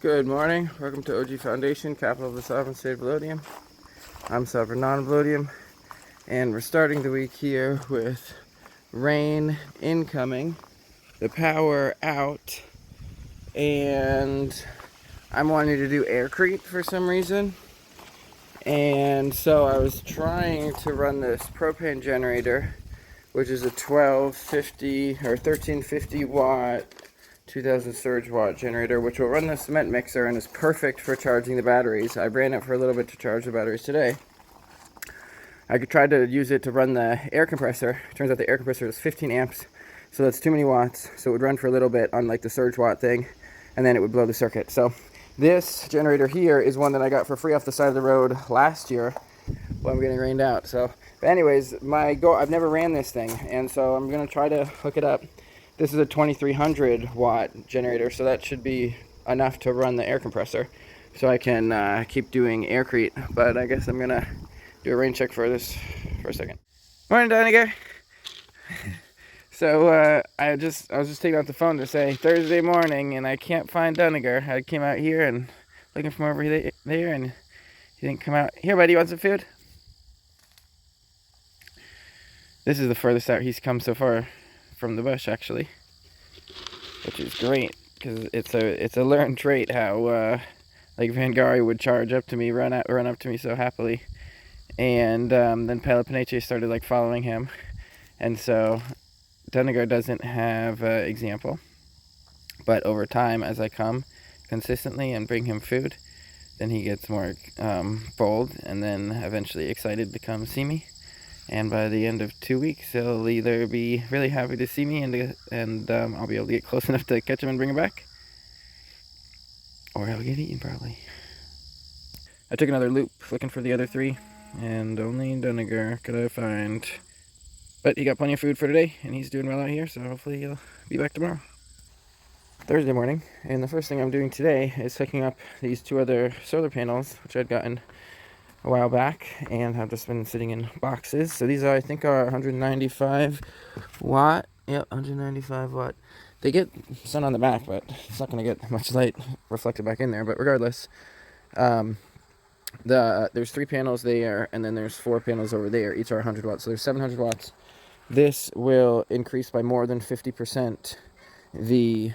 Good morning. Welcome to OG Foundation, capital of the sovereign state of Allodium. I'm sovereign non-Allodium, and we're starting the week here with rain incoming, the power out, and I'm wanting to do aircrete for some reason. And so I was trying to run this propane generator, which is a 1250 or 1350 watt 2000 surge watt generator, which will run the cement mixer and is perfect for charging the batteries. I ran it for a little bit to charge the batteries today. I could try to use it to run the air compressor. Turns out the air compressor is 15 amps, so that's too many watts. So it would run for a little bit on like the surge watt thing, and then it would blow the circuit. So this generator here is one that I got for free off the side of the road last year when we're getting rained out. So, but anyways, my goal, I've never ran this thing, and so I'm gonna try to hook it up. This is a 2300 watt generator, so that should be enough to run the air compressor. So I can keep doing aircrete, but I guess I'm gonna do a rain check for this for a second. Morning, Doniger. So I was just taking out the phone to say Thursday morning, and I can't find Doniger. I came out here and looking from over there, and he didn't come out. Here, buddy, you want some food? This is the furthest out he's come so far from the bush, actually, which is great because it's a learned trait how like Vangari would charge up to me, run up to me so happily, and then Peloponnese started like following him, and so Dunigar doesn't have example, but over time as I come consistently and bring him food, then he gets more bold and then eventually excited to come see me. And by the end of 2 weeks, he'll either be really happy to see me and I'll be able to get close enough to catch him and bring him back, or he'll get eaten probably. I took another loop looking for the other three, and only Dunigar could I find. But he got plenty of food for today, and he's doing well out here, so hopefully he'll be back tomorrow. Thursday morning, and the first thing I'm doing today is hooking up these two other solar panels, which I'd gotten a while back and have just been sitting in boxes. So these are, I think, are 195 watt. Yep, 195 watt. They get sun on the back, but it's not going to get much light reflected back in there. But regardless, there's 3 panels there, and then there's 4 panels over there. Each are 100 watts, so there's 700 watts. This will increase by more than 50% the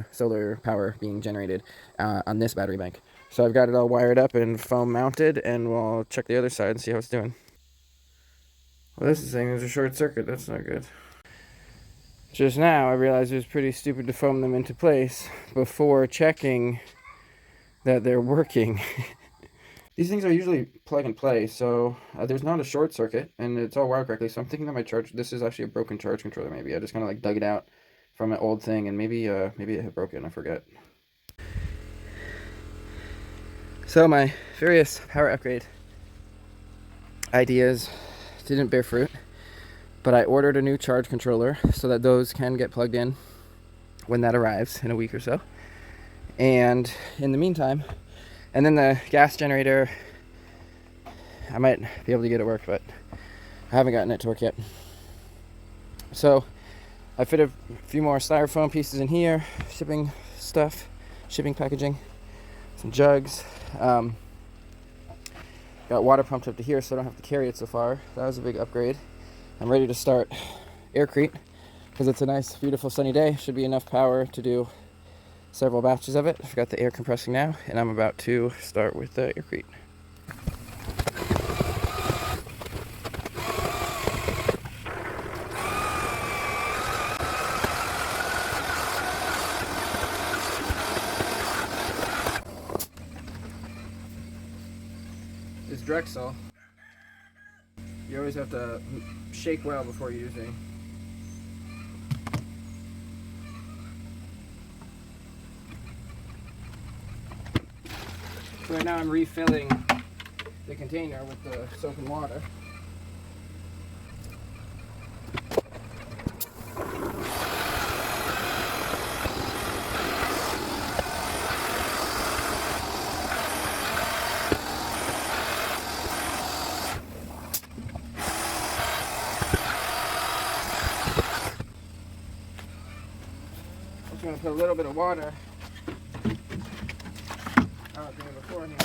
solar power being generated on this battery bank. So I've got it all wired up and foam mounted, and we'll check the other side and see how it's doing. Well, this is saying there's a short circuit. That's not good. Just now I realized it was pretty stupid to foam them into place before checking that they're working. These things are usually plug and play, so there's not a short circuit, and it's all wired correctly. So I'm thinking that my charge, this is actually a broken charge controller. Maybe I just kind of like dug it out from an old thing, and maybe it had broken. I forget. So my various power upgrade ideas didn't bear fruit, but I ordered a new charge controller so that those can get plugged in when that arrives in a week or so. And in the meantime, and then the gas generator, I might be able to get it work, but I haven't gotten it to work yet. So I fit a few more styrofoam pieces in here, shipping stuff, shipping packaging, some jugs. Got water pumped up to here so I don't have to carry it so far. That was a big upgrade. I'm ready to start aircrete because it's a nice, beautiful sunny day. Should be enough power to do several batches of it. I've got the air compressing now, and I'm about to start with the aircrete. This Drexel, you always have to shake well before using. So right now I'm refilling the container with the soap and water. I'm just going to put a little bit of water beforehand.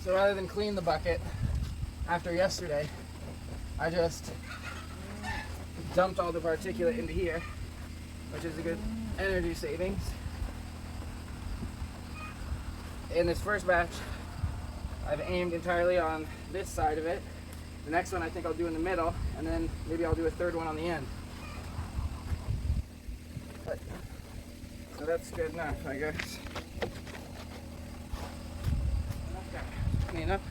So rather than clean the bucket after yesterday, I just dumped all the particulate into here, which is a good energy savings. In this first batch, I've aimed entirely on this side of it. The next one I think I'll do in the middle, and then maybe I'll do a third one on the end. So that's good enough, I guess. Clean up.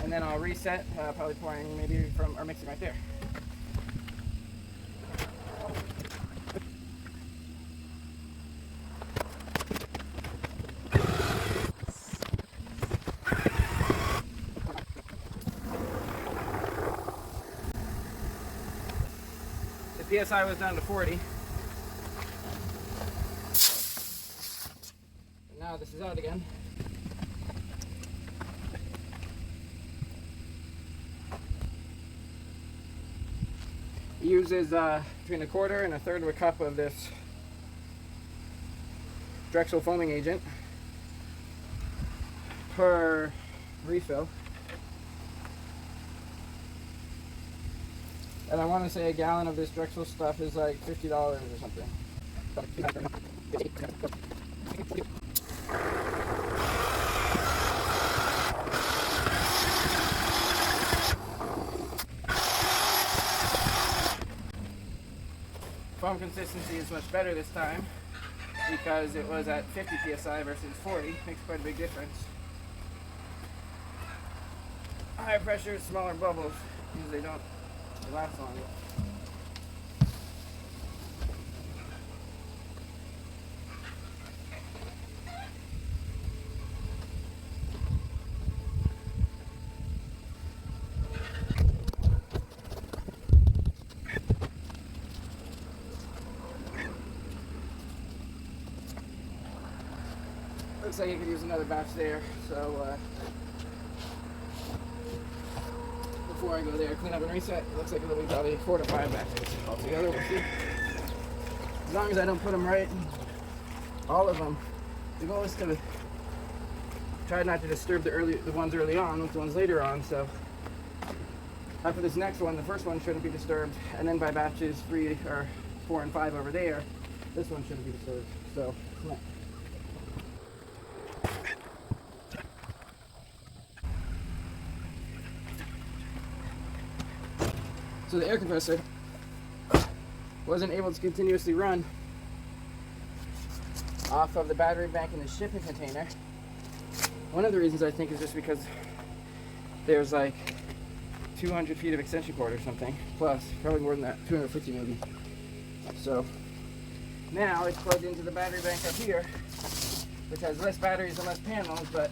And then I'll reset, probably pouring maybe from, or mixing right there. The PSI was down to 40. Now this is out again. It uses between a quarter and a third of a cup of this Drexel foaming agent per refill. And I want to say a gallon of this Drexel stuff is like $50 or something. Foam consistency is much better this time because it was at 50 psi versus 40. Makes quite a big difference. Higher pressure, smaller bubbles, because they don't last longer. Looks like you could use another batch there, so before I go there, clean up and reset. It looks like it'll be probably 4 to 5 batches altogether. We'll see. As long as I don't put them right, all of them. The goal is to try not to disturb the ones early on with the ones later on. So after this next one, the first one shouldn't be disturbed, and then by batches 3 or 4 and 5 over there, this one shouldn't be disturbed. So. So the air compressor wasn't able to continuously run off of the battery bank in the shipping container. One of the reasons I think is just because there's like 200 feet of extension cord or something, plus probably more than that, 250 maybe. So now it's plugged into the battery bank up here, which has less batteries and less panels, but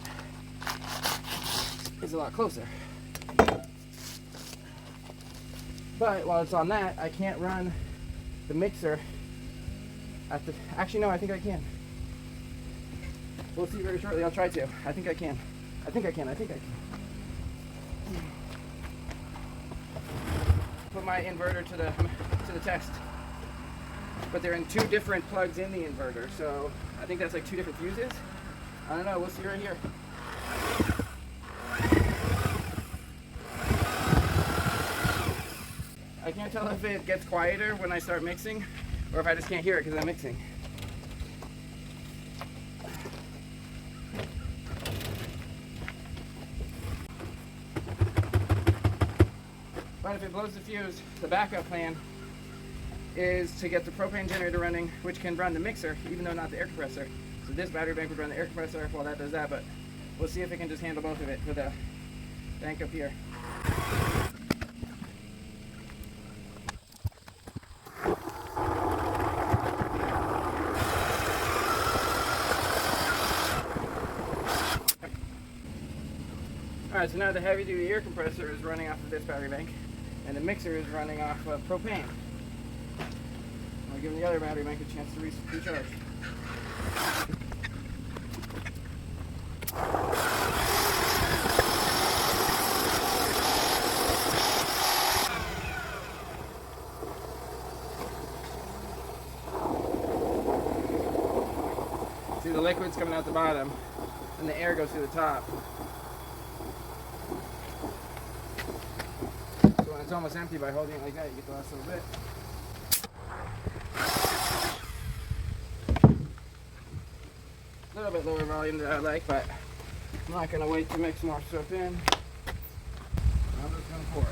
is a lot closer. But while it's on that, I can't run the mixer at the... Actually, no, I think I can. We'll see very shortly. I'll try to. I think I can. I think I can. Put my inverter to the test. But they're in 2 different plugs in the inverter, so I think that's like 2 different fuses. I don't know. We'll see right here. I can't tell if it gets quieter when I start mixing or if I just can't hear it because I'm mixing. But if it blows the fuse, the backup plan is to get the propane generator running, which can run the mixer, even though not the air compressor. So this battery bank would run the air compressor while that does that, but we'll see if it can just handle both of it for the bank up here. Alright, so now the heavy duty air compressor is running off of this battery bank, and the mixer is running off of propane. I'll give the other battery bank a chance to recharge. See, the liquid's coming out the bottom, and the air goes through the top. So when it's almost empty, by holding it like that, you get the last little bit. A little bit lower volume than I like, but I'm not going to wait to mix more stuff in. I'm just going to pour it.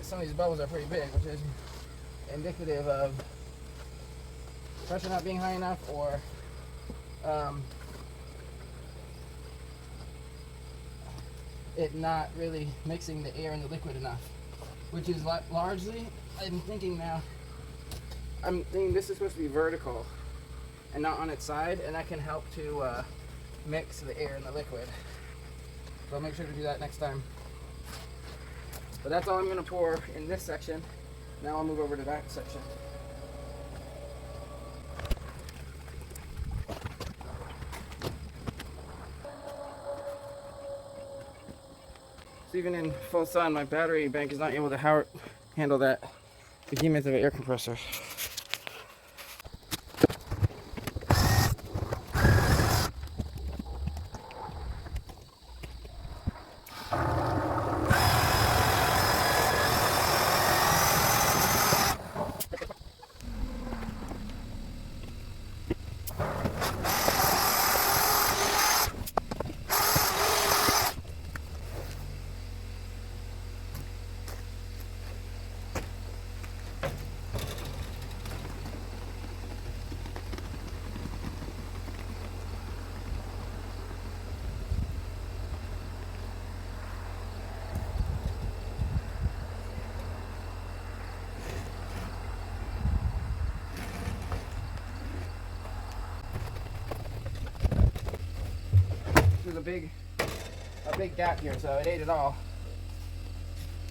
Some of these bubbles are pretty big, which is indicative of pressure not being high enough, or it not really mixing the air and the liquid enough, which is largely, I'm thinking this is supposed to be vertical and not on its side, and that can help to mix the air and the liquid. So I'll make sure to do that next time. But that's all I'm going to pour in this section. Now I'll move over to that section. So even in full sun, my battery bank is not able to handle that behemoth of an air compressor. There's a big gap here, so it ate it all.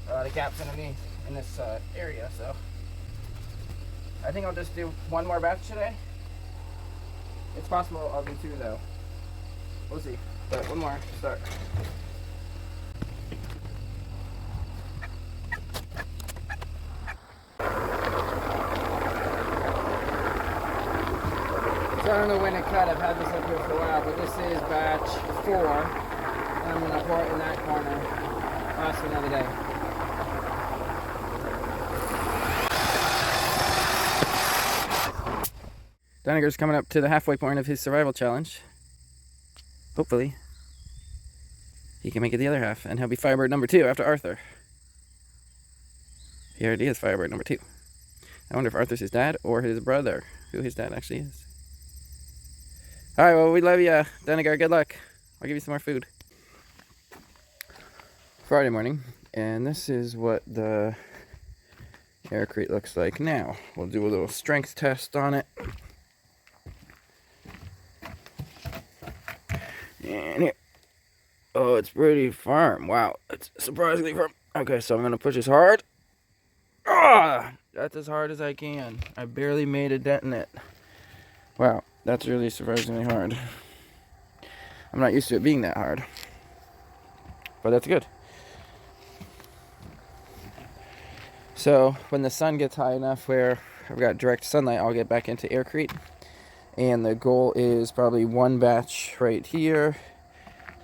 The gap's underneath in this area, so I think I'll just do one more batch today. It's possible I'll do two though. We'll see. But one more to start. So I don't know when it cut. I've had this up here for a while, but this is batch 4. And I'm going to pour it in that corner. Last for another day. Doniger's coming up to the halfway point of his survival challenge. Hopefully, he can make it the other half, and he'll be Firebird number 2 after Arthur. He already is Firebird number 2. I wonder if Arthur's his dad or his brother, who his dad actually is. Alright, well, we love you, Doniger. Good luck. I'll give you some more food. Friday morning, and this is what the aircrete looks like now. We'll do a little strength test on it. And here. Oh, it's pretty firm. Wow, it's surprisingly firm. Okay, so I'm going to push as hard. Ah, that's as hard as I can. I barely made a dent in it. Wow, that's really surprisingly hard. I'm not used to it being that hard. But that's good. So, when the sun gets high enough where I've got direct sunlight, I'll get back into aircrete. And the goal is probably one batch right here,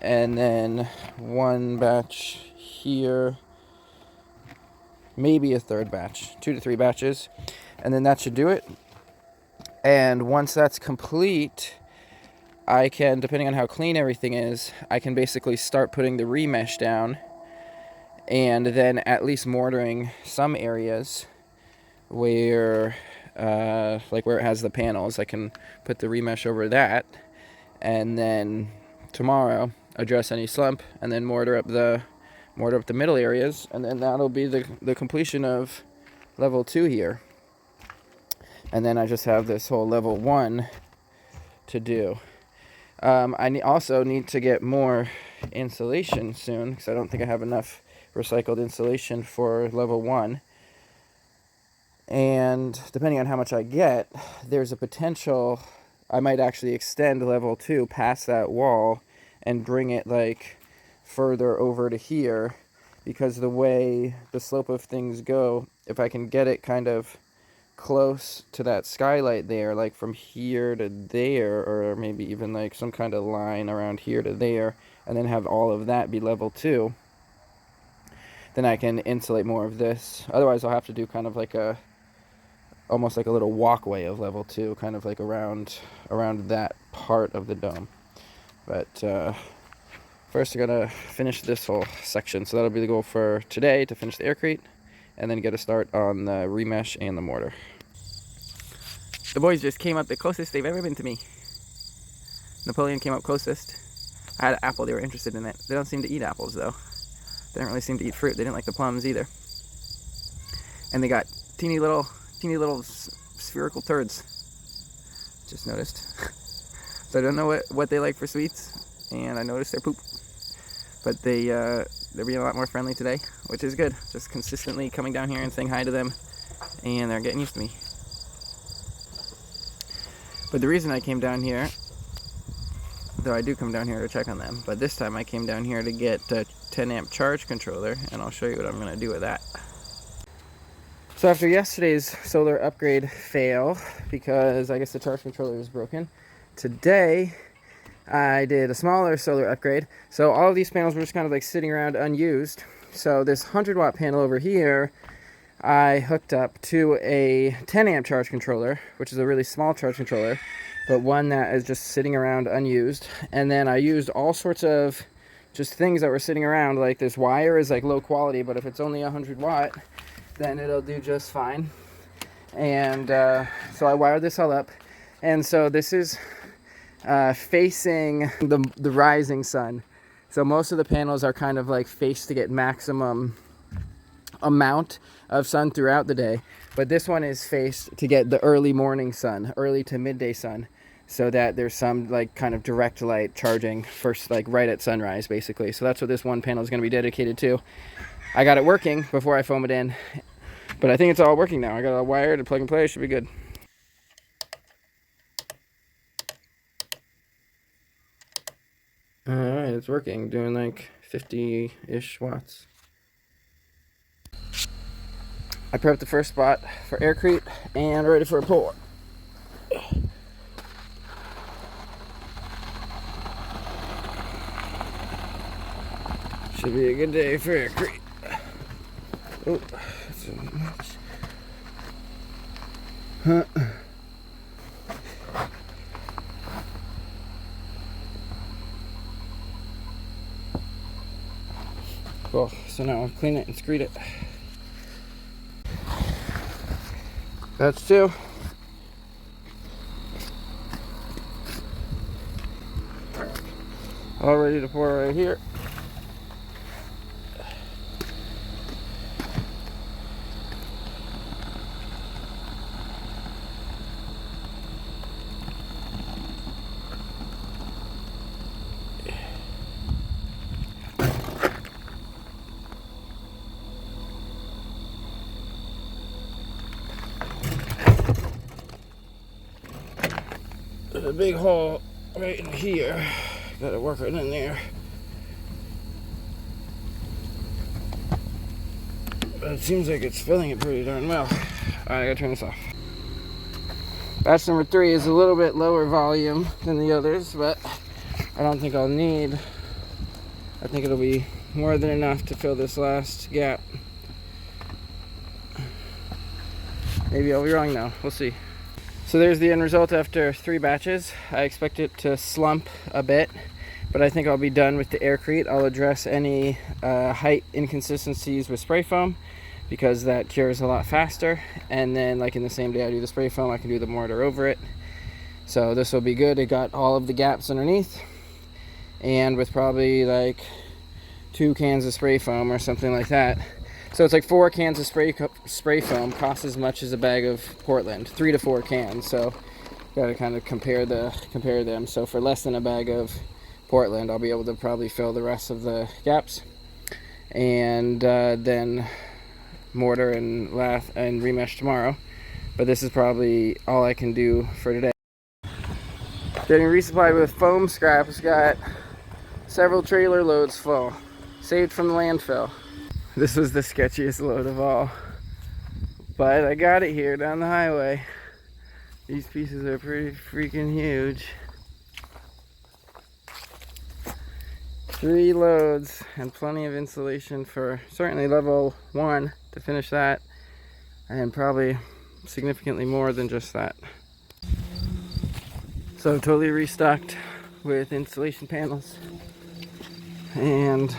and then one batch here, maybe a third batch, 2 to 3 batches, and then that should do it. And once that's complete, I can, depending on how clean everything is, I can basically start putting the remesh down, and then at least mortaring some areas where like where it has the panels. I can put the remesh over that, and then tomorrow address any slump, and then mortar up the middle areas, and then that'll be the completion of level 2 here. And then I just have this whole level 1 to do. I also need to get more insulation soon, because I don't think I have enough recycled insulation for level 1. And depending on how much I get, there's a potential I might actually extend level 2 past that wall and bring it like further over to here, because the way the slope of things go, if I can get it kind of close to that skylight there, like from here to there, or maybe even like some kind of line around here to there, and then have all of that be level 2, then I can insulate more of this. Otherwise I'll have to do kind of like almost like a little walkway of level 2, kind of like around that part of the dome. But first I'm gonna finish this whole section, so that'll be the goal for today, to finish the aircrete and then get a start on the remesh and the mortar. The boys just came up the closest they've ever been to me. Napoleon came up closest. I had an apple, they were interested in it. They don't seem to eat apples though. They don't really seem to eat fruit. They didn't like the plums either. And they got teeny little spherical turds. Just noticed. So I don't know what they like for sweets, and I noticed their poop. But they're being a lot more friendly today, which is good. Just consistently coming down here and saying hi to them, and they're getting used to me. But the reason I came down here, though I do come down here to check on them, but this time I came down here to get a 10 amp charge controller, and I'll show you what I'm going to do with that. So after yesterday's solar upgrade fail, because I guess the charge controller is broken, today I did a smaller solar upgrade. So all of these panels were just kind of like sitting around unused. So this 100-watt panel over here, I hooked up to a 10 amp charge controller, which is a really small charge controller, but one that is just sitting around unused. And then I used all sorts of just things that were sitting around, like this wire is like low quality, but if it's only 100 watt, then it'll do just fine. And so I wired this all up. And so this is facing the rising sun. So most of the panels are kind of like faced to get maximum amount of sun throughout the day. But this one is faced to get the early morning sun, early to midday sun, so that there's some like kind of direct light charging first, like right at sunrise basically. So that's what this one panel is going to be dedicated to. I got it working before I foam it in, but I think it's all working now. I got it all wired and plug and play. It should be good. Alright, it's working, doing like 50-ish watts. I prepped the first spot for aircrete and ready for a pour. Should be a good day for aircrete. Oh, that's so much. Huh. Cool, so now I'll clean it and screed it. That's 2. All ready to pour right here. There's a big hole right in here. Gotta work it in there. But it seems like it's filling it pretty darn well. Alright, I gotta turn this off. Batch number 3 is a little bit lower volume than the others, but I don't think I'll need. I think it'll be more than enough to fill this last gap. Maybe I'll be wrong though, we'll see. So there's the end result after 3 batches. I expect it to slump a bit, but I think I'll be done with the aircrete. I'll address any height inconsistencies with spray foam, because that cures a lot faster. And then, like in the same day I do the spray foam, I can do the mortar over it. So this will be good. It got all of the gaps underneath, and with probably like 2 cans of spray foam or something like that. So it's like 4 cans of spray foam costs as much as a bag of Portland, 3 to 4 cans. So got to kind of compare them. So for less than a bag of Portland, I'll be able to probably fill the rest of the gaps, and then mortar and lath and remesh tomorrow. But this is probably all I can do for today. Getting resupplied with foam scraps. Got several trailer loads full, saved from the landfill. This was the sketchiest load of all, but I got it here down the highway. These pieces are pretty freaking huge. 3 loads and plenty of insulation for certainly level 1 to finish that, and probably significantly more than just that. So totally restocked with insulation panels, and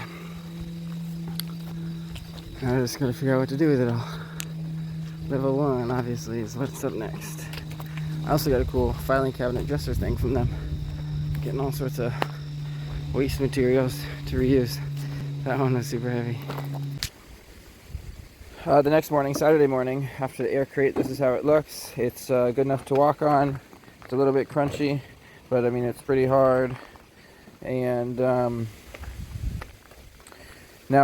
I just gotta figure out what to do with it all. Level 1 obviously is what's up next. I also got a cool filing cabinet dresser thing from them, getting all sorts of waste materials to reuse. That one was super heavy. The next morning, Saturday morning, after the aircrete, this is how it looks. It's good enough to walk on. It's a little bit crunchy, but I mean it's pretty hard. And now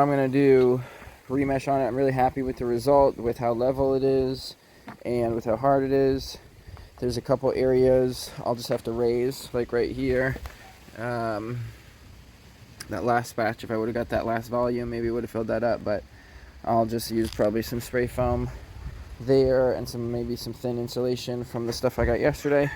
I'm gonna do remesh on it. I'm really happy with the result, with how level it is and with how hard it is. There's a couple areas I'll just have to raise, like right here. That last batch, if I would have got that last volume, maybe it would have filled that up, but I'll just use probably some spray foam there and maybe some thin insulation from the stuff I got yesterday.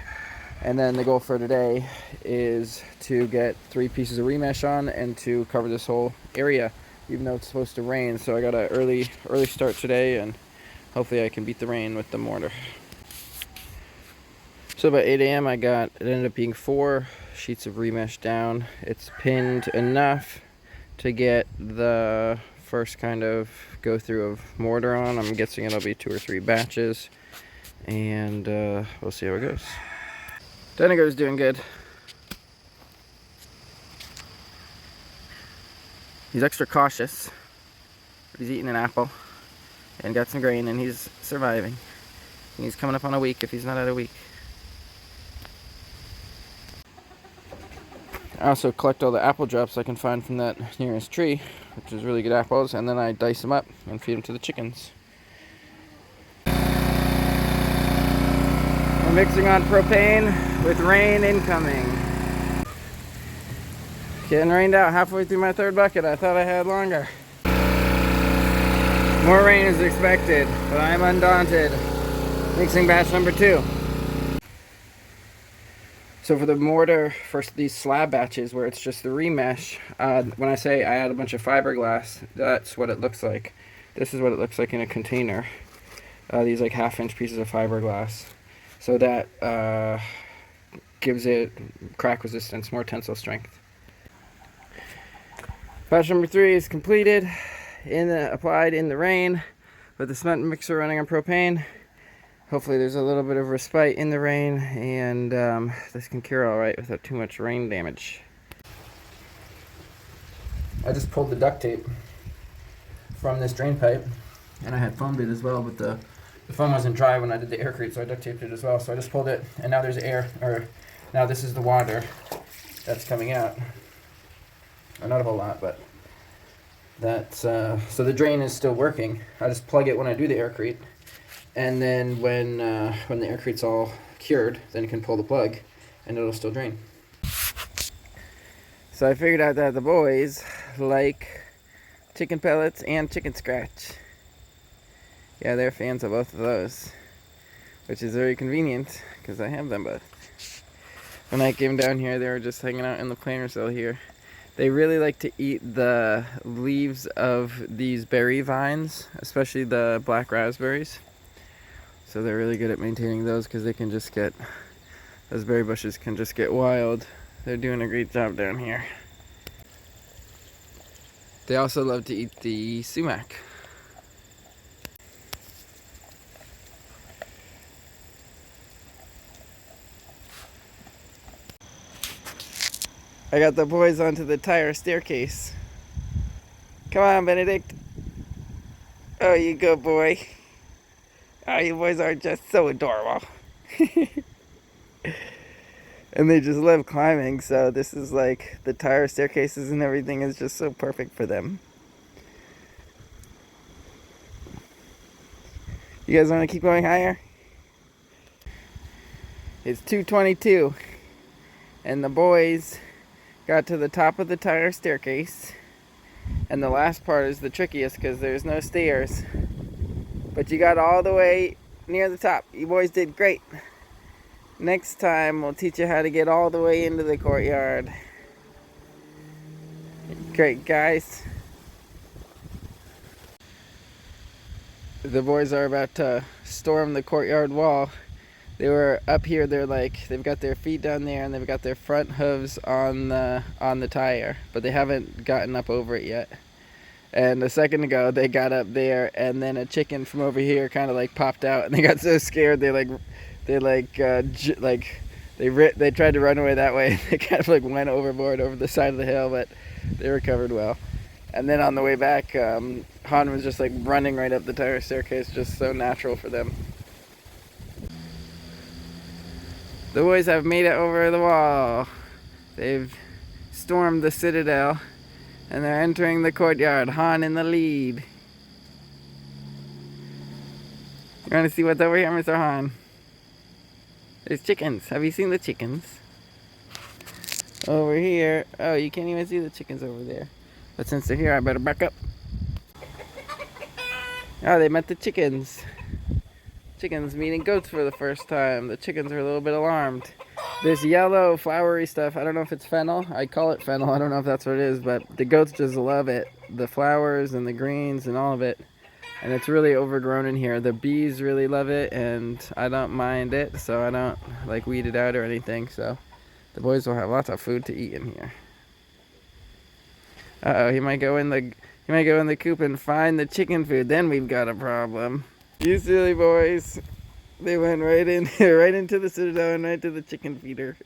And then the goal for today is to get 3 pieces of remesh on and to cover this whole area, even though it's supposed to rain. So I got an early start today, and hopefully I can beat the rain with the mortar. So about 8 a.m. it ended up being 4 sheets of remesh down. It's pinned enough to get the first kind of go through of mortar on. I'm guessing it'll be 2 or 3 batches, and we'll see how it goes. Denigo's doing good. He's extra cautious, but he's eating an apple and got some grain, and he's surviving. He's coming up on a week if he's not at a week. I also collect all the apple drops I can find from that nearest tree, which is really good apples, and then I dice them up and feed them to the chickens. We're mixing on propane with rain incoming. Getting rained out halfway through my 3rd bucket. I thought I had longer. More rain is expected, but I'm undaunted. Mixing batch number 2. So for the mortar, first these slab batches where it's just the remesh, when I say I add a bunch of fiberglass, that's what it looks like. This is what it looks like in a container. These like 1/2-inch pieces of fiberglass. So that gives it crack resistance, more tensile strength. Batch number 3 is completed, applied in the rain with the cement mixer running on propane. Hopefully there's a little bit of respite in the rain, and this can cure all right without too much rain damage. I just pulled the duct tape from this drain pipe, and I had foamed it as well, but the foam wasn't dry when I did the aircrete, so I duct taped it as well. So I just pulled it, and now there's air, or now this is the water that's coming out. Or not a whole lot, but that's so the drain is still working. I just plug it when I do the aircrete, and then when the aircrete's all cured, then you can pull the plug, and it'll still drain. So I figured out that the boys like chicken pellets and chicken scratch. Yeah, they're fans of both of those. which is very convenient because I have them both. When I came down here, they were just hanging out in the planter cell here. They really like to eat the leaves of these berry vines, especially the black raspberries. So they're really good at maintaining those because they can just get, those berry bushes can just get wild. They're doing a great job down here. They also love to eat the sumac. I got the boys onto the tire staircase. Come on, Benedict. Oh, you good boy. Oh, you boys are just so adorable. And they just love climbing, so this is like the tire staircases and everything is just so perfect for them. You guys want to keep going higher? It's 2:22, and the boys got to the top of the tire staircase, and the last part is the trickiest because there's no stairs. But you got all the way near the top. You boys did great. Next time we'll teach you how to get all the way into the courtyard. Great, guys. The boys are about to storm the courtyard wall. They were up here, they've got their feet down there and they've got their front hooves on the tire, but they haven't gotten up over it yet. And a second ago they got up there and then a chicken from over here kind of like popped out and they got so scared they tried to run away that way. They kind of like went overboard over the side of the hill, but they recovered well. And then on the way back, Han was just like running right up the tire staircase, just so natural for them. The boys have made it over the wall. They've stormed the citadel and they're entering the courtyard. Han in the lead. You want to see what's over here, Mr. Han? There's chickens. Have you seen the chickens? Over here. Oh, you can't even see the chickens over there. But since they're here, I better back up. Oh, they met the chickens. Chickens meeting goats for the first time. The chickens are a little bit alarmed. This yellow flowery stuff, I don't know if it's fennel. I call it fennel. I don't know if that's what it is, but the goats just love it. The flowers and the greens and all of it. And it's really overgrown in here. The bees really love it, and I don't mind it, so I don't like weed it out or anything. So the boys will have lots of food to eat in here. Uh-oh, he might go in the coop and find the chicken food. Then we've got a problem. You silly boys. They went right in right into the citadel and right to the chicken feeder.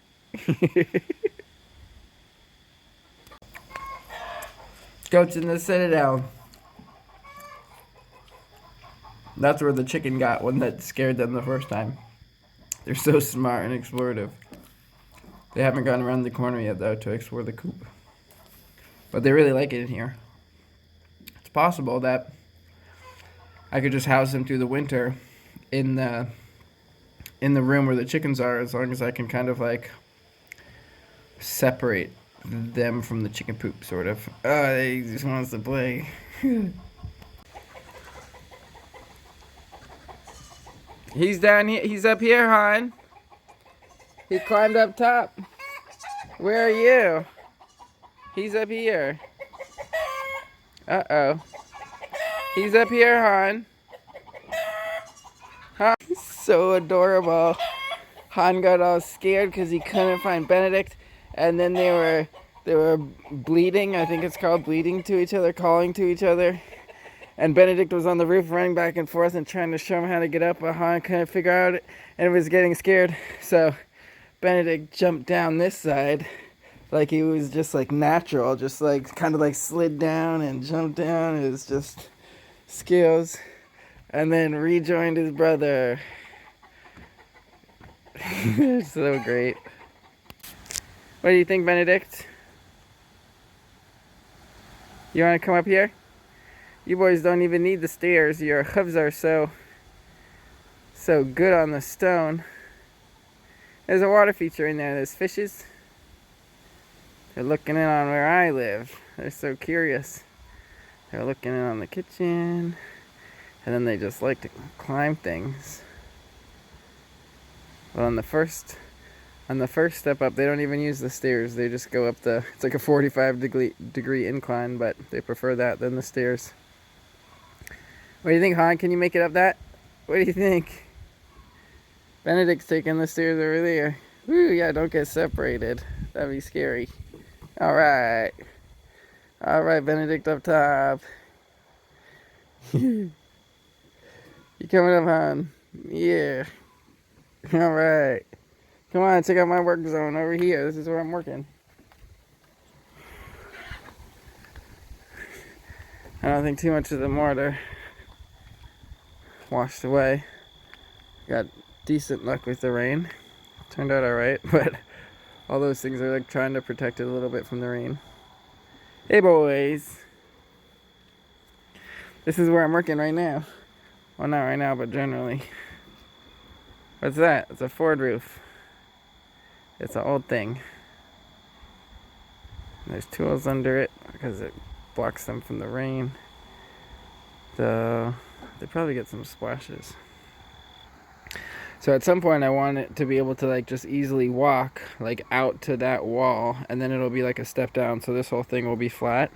Goats in the citadel. That's where the chicken got one that scared them the first time. They're so smart and explorative. They haven't gone around the corner yet, though, to explore the coop. But they really like it in here. It's possible that I could just house them through the winter in the room where the chickens are, as long as I can kind of like separate them from the chicken poop, sort of. Oh, he just wants to play. He's down here. He's up here, hon. He climbed up top. Where are you? He's up here. Uh-oh. He's up here, hon. Han. So adorable. Han got all scared because he couldn't find Benedict, and then they were bleating. I think it's called bleating to each other, calling to each other. And Benedict was on the roof running back and forth and trying to show him how to get up, but Han couldn't figure out it and was getting scared. So Benedict jumped down this side like he was just like natural, just like kind of like slid down and jumped down. It was just skills. And then rejoined his brother. So great. What do you think, Benedict? You want to come up here? You boys don't even need the stairs. Your hooves are so good on the stone. There's a water feature in there. There's fishes. They're looking in on where I live. They're so curious. They're looking in on the kitchen. And then they just like to climb things. But on the first step up, they don't even use the stairs. They just go up it's like a 45-degree incline, but they prefer that than the stairs. What do you think, Han? Can you make it up that? What do you think? Benedict's taking the stairs over there. Woo, yeah, don't get separated. That'd be scary. Alright. Alright, Benedict up top. You coming up, Han? Yeah. Alright. Come on, check out my work zone over here. This is where I'm working. I don't think too much of the mortar washed away. Got decent luck with the rain. Turned out alright, but all those things are like trying to protect it a little bit from the rain. Hey boys! This is where I'm working right now. Well, not right now, but generally. What's that? It's a Ford roof. It's an old thing. There's tools under it because it blocks them from the rain. They probably get some splashes. So at some point I want it to be able to like just easily walk like out to that wall, and then it'll be like a step down, so this whole thing will be flat.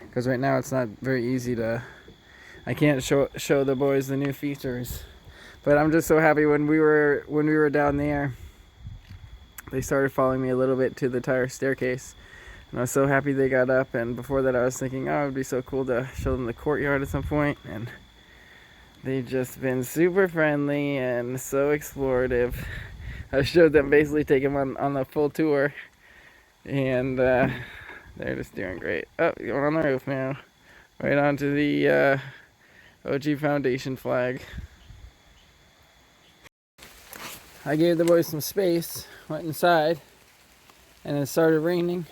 Because right now it's not very easy to, I can't show the boys the new features. But I'm just so happy when we were down there, they started following me a little bit to the tire staircase. And I was so happy they got up, and before that I was thinking, oh, it would be so cool to show them the courtyard at some point. And they've just been super friendly and so explorative. I showed them, basically taking them on the full tour. And they're just doing great. Oh, going on the roof now. Right onto the OG Foundation flag. I gave the boys some space, went inside, and it started raining.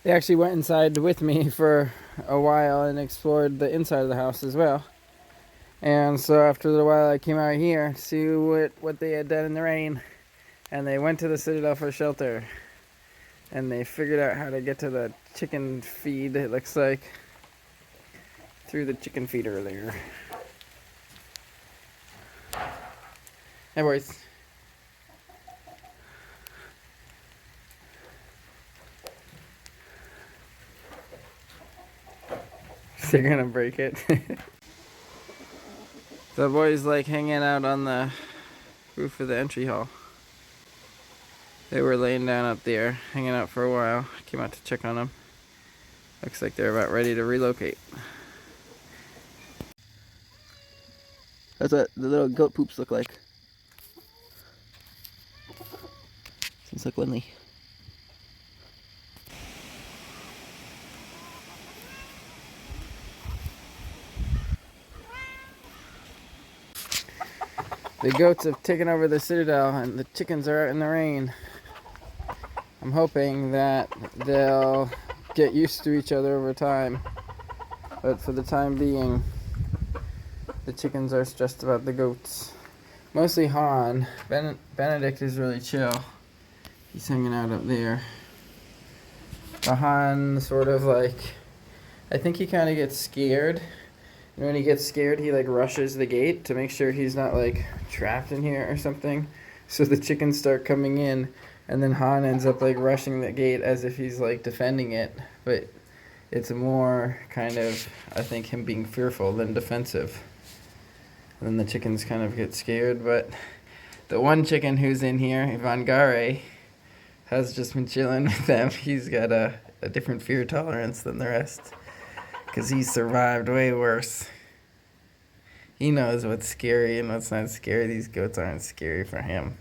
They actually went inside with me for a while and explored the inside of the house as well. And so after a little while I came out here to see what they had done in the rain. And they went to the Citadel for shelter. And they figured out how to get to the chicken feed, it looks like, through the chicken feeder there. Hey boys. They're gonna break it. The boys like hanging out on the roof of the entry hall. They were laying down up there, hanging out for a while. Came out to check on them. Looks like they're about ready to relocate. That's what the little goat poops look like. Seems like Winley. The goats have taken over the Citadel and the chickens are out in the rain. I'm hoping that they'll get used to each other over time. But for the time being, the chickens are stressed about the goats. Mostly Han. Benedict is really chill. He's hanging out up there. But Han sort of like, I think he kind of gets scared. And when he gets scared, he like rushes the gate to make sure he's not like trapped in here or something. So the chickens start coming in, and then Han ends up like rushing the gate as if he's like defending it. But it's more kind of, I think, him being fearful than defensive. And then the chickens kind of get scared. But the one chicken who's in here, Ivangare, has just been chilling with them. He's got a different fear tolerance than the rest, because he's survived way worse. He knows what's scary and what's not scary. These goats aren't scary for him.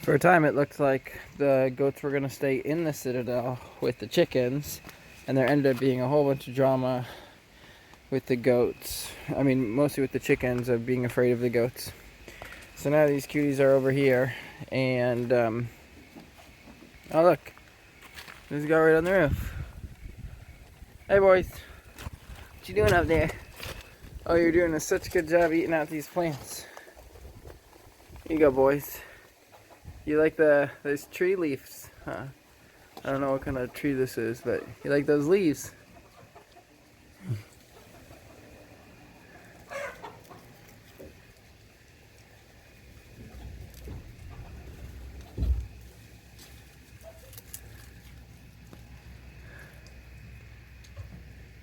For a time it looked like the goats were going to stay in the Citadel with the chickens, and there ended up being a whole bunch of drama with the goats. I mean, mostly with the chickens, of being afraid of the goats. So now these cuties are over here, and oh look, there's a guy right on the roof. Hey boys, what you doing up there? Oh, you're doing such a good job eating out these plants. Here you go, boys. You like those tree leaves, huh? I don't know what kind of tree this is, but you like those leaves?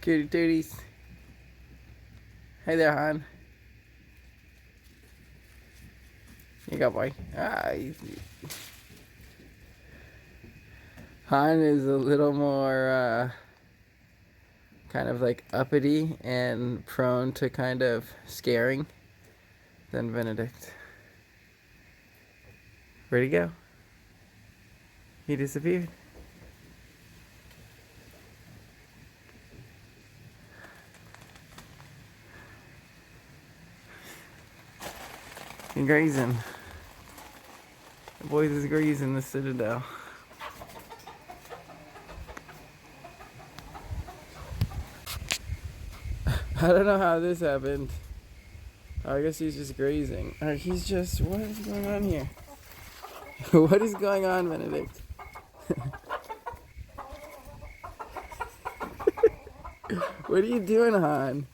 Cutie tooties. Hey there, Han. Here you go, boy. Han is a little more kind of like uppity and prone to kind of scaring than Benedict. Where'd he go? He disappeared. He's grazing. The boys is grazing the Citadel. I don't know how this happened. I guess he's just grazing. He's just... What is going on here? What is going on, Benedict? What are you doing, Han?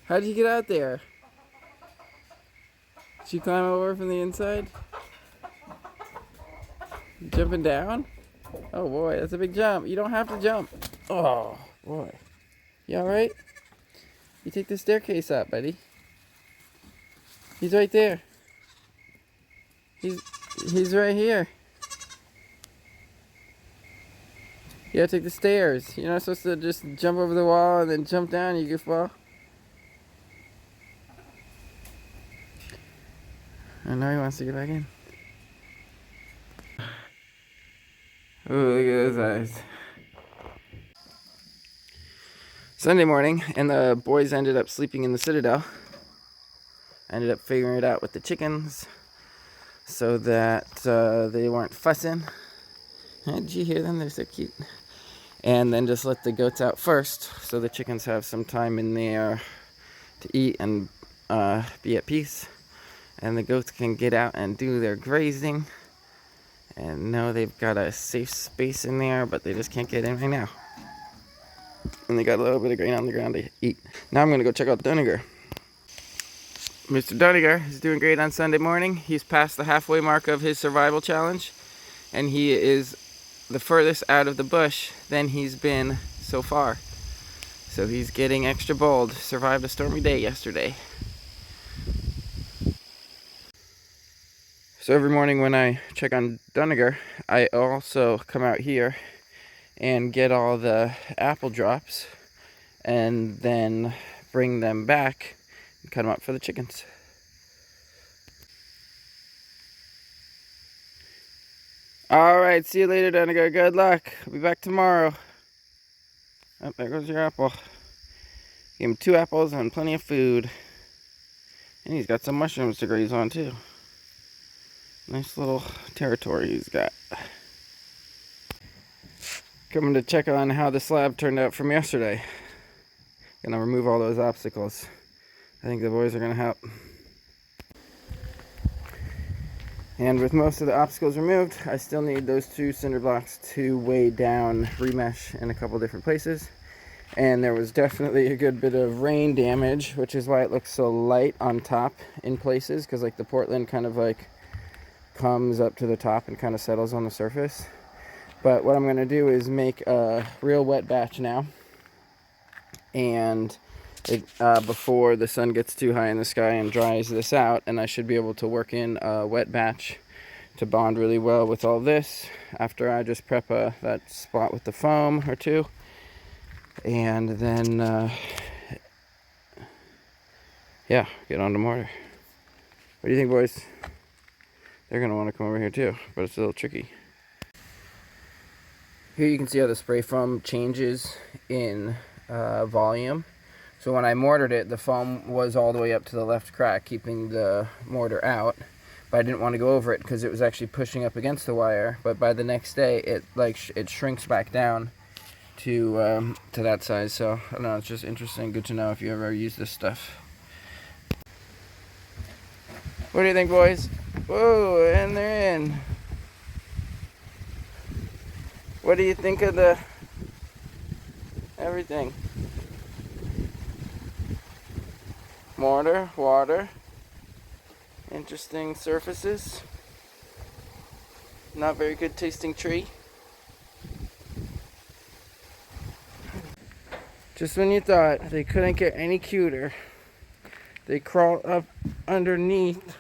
How did you get out there? Did you climb over from the inside? Jumping down? Oh boy, that's a big jump. You don't have to jump. Oh boy. You alright? You take the staircase up, buddy. He's right there. He's right here. You gotta take the stairs. You're not supposed to just jump over the wall and then jump down, you goofball. And now he wants to get back in. Ooh, look at those eyes. Sunday morning, and the boys ended up sleeping in the Citadel. Ended up figuring it out with the chickens so that they weren't fussing. Did you hear them? They're so cute. And then just let the goats out first so the chickens have some time in there to eat and be at peace. And the goats can get out and do their grazing. And know they've got a safe space in there, but they just can't get in right now. And they got a little bit of grain on the ground to eat. Now I'm going to go check out Duniger. Mr. Duniger is doing great on Sunday morning. He's past the halfway mark of his survival challenge. And he is the furthest out of the bush than he's been so far. So he's getting extra bold. Survived a stormy day yesterday. So every morning when I check on Duniger, I also come out here and get all the apple drops and then bring them back and cut them up for the chickens. Alright, see you later, Duniger. Good luck. I'll be back tomorrow. Oh, there goes your apple. Give him 2 apples and plenty of food. And he's got some mushrooms to graze on too. Nice little territory he's got. Coming to check on how the slab turned out from yesterday. Gonna remove all those obstacles. I think the boys are gonna help. And with most of the obstacles removed, I still need those 2 cinder blocks to weigh down remesh in a couple different places. And there was definitely a good bit of rain damage, which is why it looks so light on top in places, because like the Portland kind of like comes up to the top and kind of settles on the surface. But what I'm going to do is make a real wet batch now, and before the sun gets too high in the sky and dries this out, and I should be able to work in a wet batch to bond really well with all this after I just prep that spot with the foam or 2, and then yeah, get on to mortar. What do you think, boys? They're going to want to come over here too, but it's a little tricky. Here you can see how the spray foam changes in volume. So when I mortared it, the foam was all the way up to the left crack, keeping the mortar out. But I didn't want to go over it because it was actually pushing up against the wire. But by the next day, it shrinks back down to that size. So I don't know, it's just interesting. Good to know if you ever use this stuff. What do you think, boys? Whoa, and they're in. What do you think of the everything? Mortar, water, interesting surfaces. Not very good tasting tree. Just when you thought they couldn't get any cuter, they crawl up underneath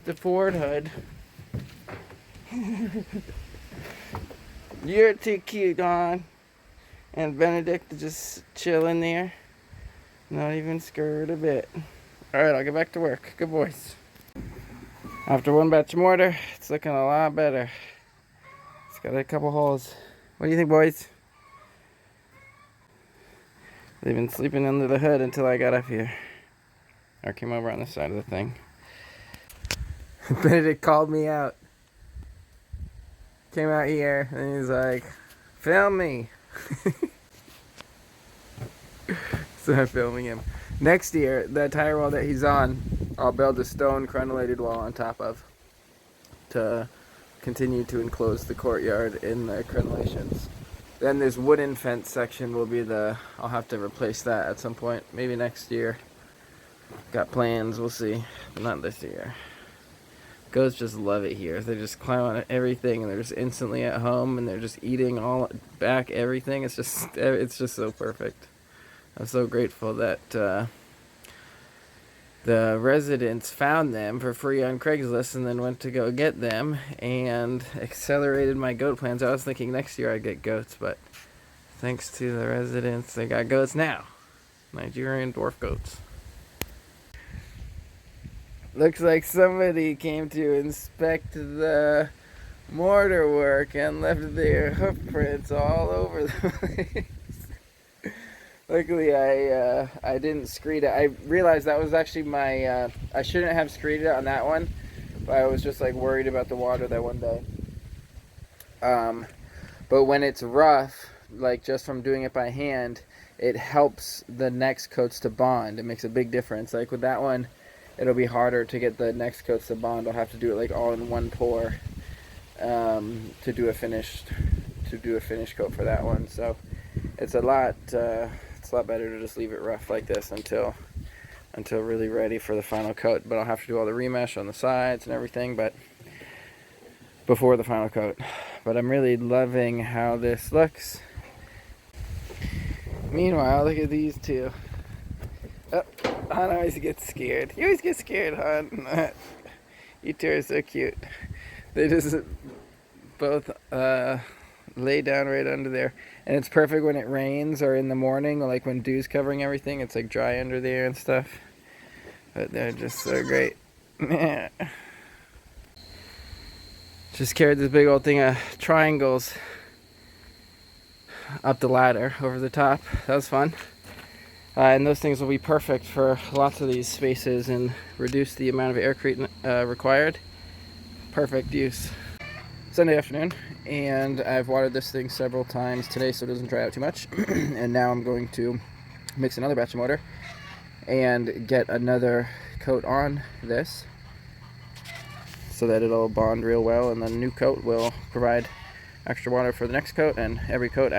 the Ford hood. You're too cute, Hon. And Benedict just chilling there. Not even scared a bit. Alright, I'll get back to work. Good boys. After one batch of mortar, it's looking a lot better. It's got a couple holes. What do you think, boys? They've been sleeping under the hood until I got up here. Or came over on the side of the thing. Benedict called me out. Came out here and he's like, film me. So I'm filming him. Next year, that tire wall that he's on, I'll build a stone crenellated wall on top of to continue to enclose the courtyard in the crenellations. Then this wooden fence section will be I'll have to replace that at some point, maybe next year. Got plans, we'll see, but not this year. Goats just love it here. They just climb on everything and they're just instantly at home and they're just eating all back everything. It's just so perfect. I'm so grateful that the residents found them for free on Craigslist and then went to go get them and accelerated my goat plans. I was thinking next year I'd get goats, but thanks to the residents, they got goats now. Nigerian dwarf goats. Looks like somebody came to inspect the mortar work and left their hoof prints all over the place. Luckily, I didn't screed it. I realized that was actually my, I shouldn't have screeded it on that one, but I was just like worried about the water that one day. But when it's rough, like just from doing it by hand, it helps the next coats to bond. It makes a big difference. Like with that one, it'll be harder to get the next coats to bond. I'll have to do it like all in one pour to do a finished coat for that one. So it's a lot better to just leave it rough like this until really ready for the final coat. But I'll have to do all the remesh on the sides and everything, but before the final coat. But I'm really loving how this looks. Meanwhile, look at these two. Oh, Hon always gets scared. You always get scared, Hon. You two are so cute. They just both lay down right under there. And it's perfect when it rains or in the morning, like when dew's covering everything. It's like dry under there and stuff. But they're just so great. Just carried this big old thing of triangles up the ladder over the top. That was fun. And those things will be perfect for lots of these spaces and reduce the amount of aircrete required. Perfect use. Sunday afternoon, and I've watered this thing several times today so it doesn't dry out too much. And now I'm going to mix another batch of mortar and get another coat on this so that it'll bond real well, and the new coat will provide extra water for the next coat, and every coat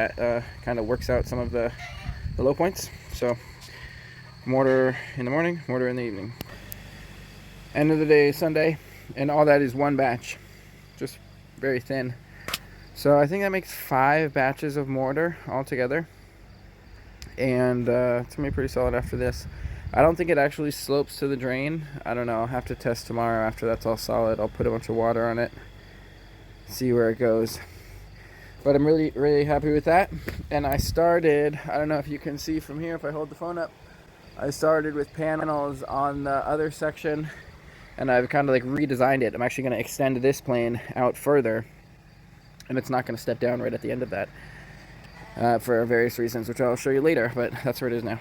kind of works out some of the low points. So mortar in the morning, mortar in the evening. End of the day, Sunday, and all that is one batch, just very thin. So I think that makes 5 batches of mortar altogether, and it's gonna be pretty solid after this. I don't think it actually slopes to the drain. I don't know, I'll have to test tomorrow after that's all solid. I'll put a bunch of water on it, see where it goes. But I'm really happy with that. And I started, I don't know if you can see from here if I hold the phone up, I started with panels on the other section, and I've kind of like redesigned it. I'm actually going to extend this plane out further, and it's not going to step down right at the end of that for various reasons, which I'll show you later, but that's where it is now.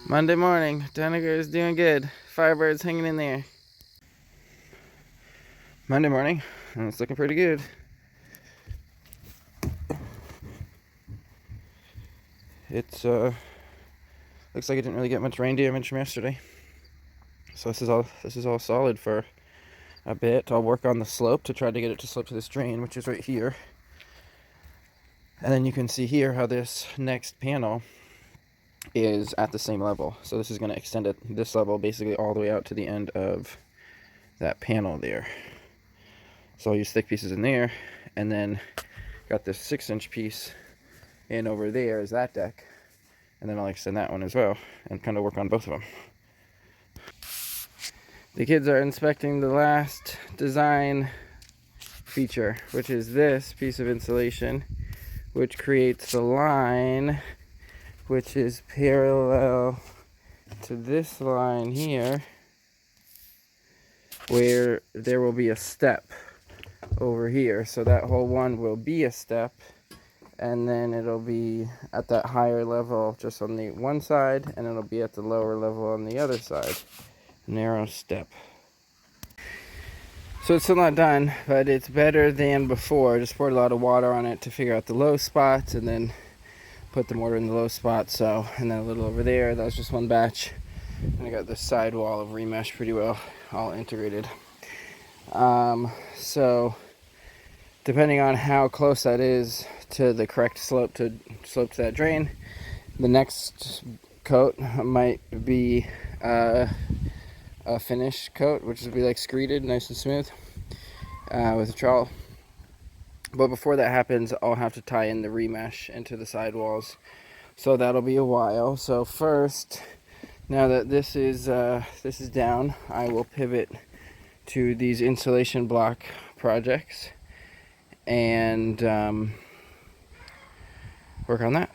Monday morning, Doniger is doing good. Firebird's hanging in there. Monday morning, and it's looking pretty good. It's looks like it didn't really get much rain damage from yesterday, so this is all solid for a bit. I'll work on the slope to try to get it to slope to this drain, which is right here, and then you can see here how this next panel is at the same level. So this is going to extend it this level basically all the way out to the end of that panel there. So I'll use thick pieces in there, and then got this 6-inch piece and over there is that deck. And then I'll extend that one as well and kind of work on both of them. The kids are inspecting the last design feature, which is this piece of insulation, which creates the line which is parallel to this line here, where there will be a step over here. So that whole one will be a step, and then it'll be at that higher level just on the one side, and it'll be at the lower level on the other side. Narrow step. So it's still not done, but it's better than before. I just poured a lot of water on it to figure out the low spots, and then put the mortar in the low spot. So, and then a little over there. That was just one batch. And I got the side wall of remesh pretty well all integrated. So depending on how close that is to the correct slope to that drain, the next coat might be a finish coat, which would be like screeded, nice and smooth, with a trowel. But before that happens, I'll have to tie in the remesh into the sidewalls, so that'll be a while. So first, now that this is down, I will pivot to these insulation block projects and work on that.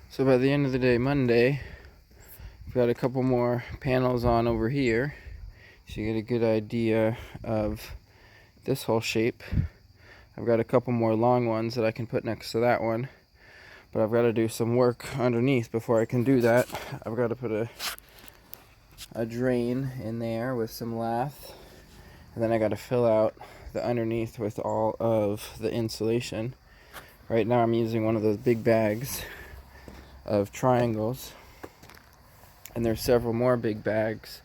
So by the end of the day, Monday, I've got a couple more panels on over here, so you get a good idea of this whole shape. I've got a couple more long ones that I can put next to that one, but I've got to do some work underneath before I can do that. I've got to put a drain in there with some lath, and then I got to fill out the underneath with all of the insulation. Right now I'm using one of those big bags of triangles, and there's several more big bags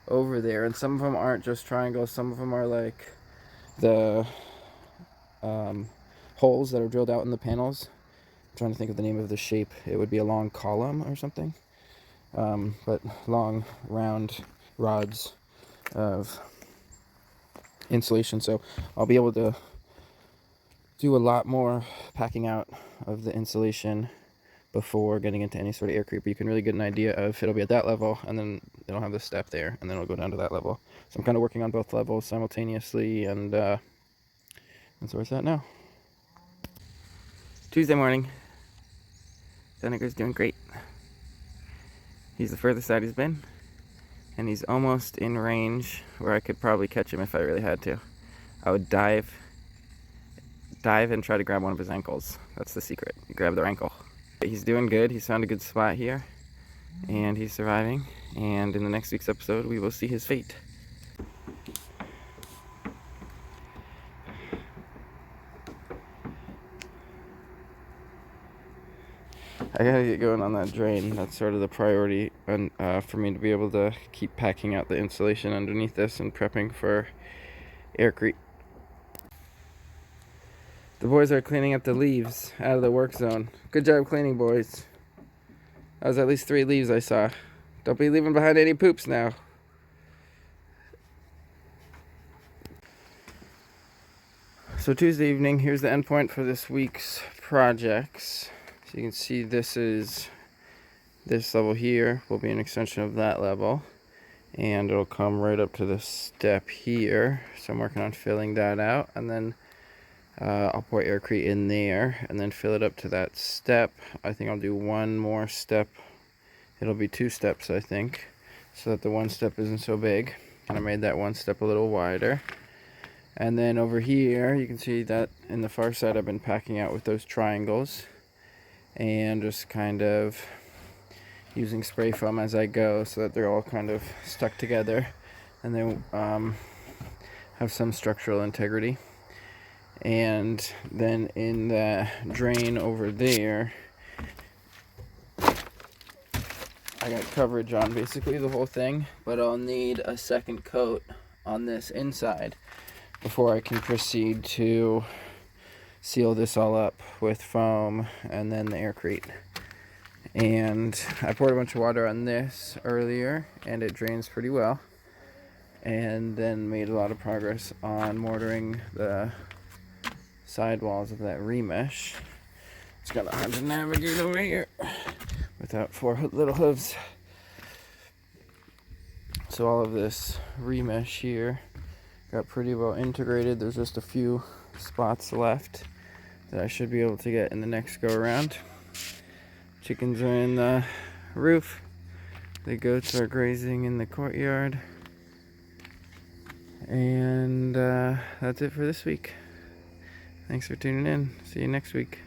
over there, and some of them aren't just triangles, some of them are like the holes that are drilled out in the panels. I'm trying to think of the name of the shape. It would be a long column or something, but long round rods of insulation. So I'll be able to do a lot more packing out of the insulation before getting into any sort of air creep. But you can really get an idea of it'll be at that level, and then it'll have this step there, and then it'll go down to that level. So I'm kind of working on both levels simultaneously, and so where's that now? Tuesday morning. Seneca's doing great. He's the furthest out he's been, and he's almost in range where I could probably catch him if I really had to. I would dive and try to grab one of his ankles. That's the secret. You grab their ankle. He's doing good. He's found a good spot here, and he's surviving. And in the next week's episode, we will see his fate. I gotta get going on that drain. That's sort of the priority, and for me to be able to keep packing out the insulation underneath this and prepping for air creep. The boys are cleaning up the leaves out of the work zone. Good job cleaning, boys. That was at least 3 leaves I saw. Don't be leaving behind any poops now. So Tuesday evening, here's the end point for this week's projects. So you can see this level here will be an extension of that level, and it'll come right up to this step here. So I'm working on filling that out, and then I'll pour aircrete in there and then fill it up to that step. I think I'll do one more step. It'll be 2 steps, I think, so that the one step isn't so big. And I made that one step a little wider. And then over here, you can see that in the far side I've been packing out with those triangles and just kind of using spray foam as I go so that they're all kind of stuck together and they have some structural integrity. And then in the drain over there, I got coverage on basically the whole thing, but I'll need a second coat on this inside before I can proceed to seal this all up with foam and then the aircrete. And I poured a bunch of water on this earlier and it drains pretty well, and then made a lot of progress on mortaring the sidewalls of that remesh. It's kind of hard to navigate over here without 4 little hooves. So all of this remesh here got pretty well integrated. There's just a few spots left that I should be able to get in the next go around. Chickens are in the roof. The goats are grazing in the courtyard. And that's it for this week. Thanks for tuning in. See you next week.